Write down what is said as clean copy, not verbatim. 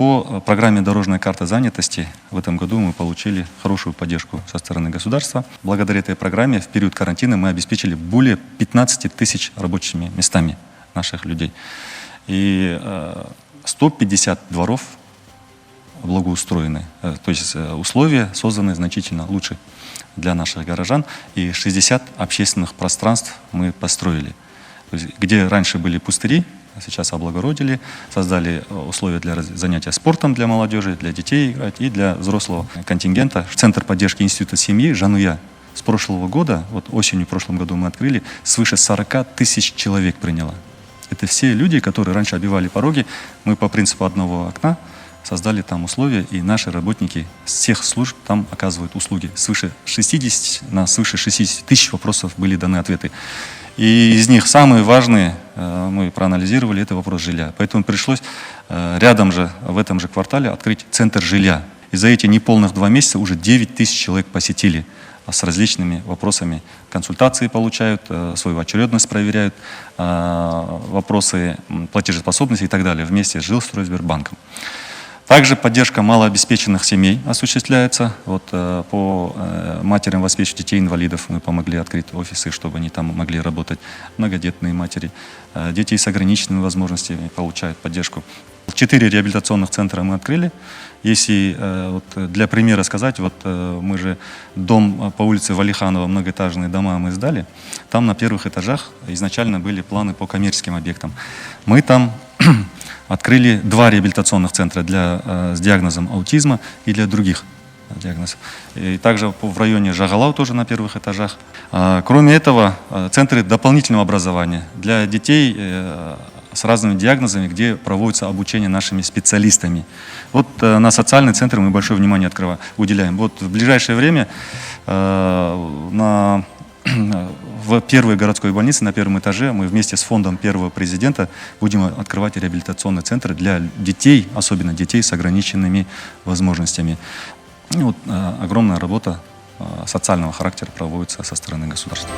По программе «Дорожная карта занятости» в этом году мы получили хорошую поддержку со стороны государства. Благодаря этой программе в период карантина мы обеспечили более 15 тысяч рабочими местами наших людей. И 150 дворов благоустроены, то есть условия созданы значительно лучше для наших горожан, и 60 общественных пространств мы построили. То есть, где раньше были пустыри, сейчас облагородили, создали условия для занятия спортом для молодежи, для детей играть и для взрослого контингента. Центр поддержки Института семьи «Жануя» с прошлого года, вот осенью в прошлом году мы открыли, свыше 40 тысяч человек приняло. Это все люди, которые раньше обивали пороги. Мы по принципу одного окна создали там условия, и наши работники с всех служб там оказывают услуги. На свыше 60 тысяч вопросов были даны ответы. И из них самые важные, мы проанализировали, это вопрос жилья. Поэтому пришлось рядом же, в этом же квартале, открыть центр жилья. И за эти неполных 2 месяца уже 9 тысяч человек посетили с различными вопросами. Консультации получают, свою очередность проверяют, вопросы платежеспособности и так далее вместе с Жилстройсбербанком. Также поддержка малообеспеченных семей осуществляется. Вот, по матерям, воспитывающим детей-инвалидов, мы помогли открыть офисы, чтобы они там могли работать. Многодетные матери, дети с ограниченными возможностями получают поддержку. 4 реабилитационных центра мы открыли. Если вот, для примера сказать, вот мы же дом по улице Валиханова, многоэтажные дома мы сдали. Там на первых этажах изначально были планы по коммерческим объектам. Мы там открыли 2 реабилитационных центра с диагнозом аутизма и для других диагнозов. И также в районе Жагалау тоже на первых этажах. Кроме этого, центры дополнительного образования для детей с разными диагнозами, где проводится обучение нашими специалистами. Вот на социальный центр мы большое внимание уделяем. Вот в ближайшее время в первой городской больнице на первом этаже мы вместе с фондом первого президента будем открывать реабилитационные центры для детей, особенно детей с ограниченными возможностями. И вот огромная работа социального характера проводится со стороны государства.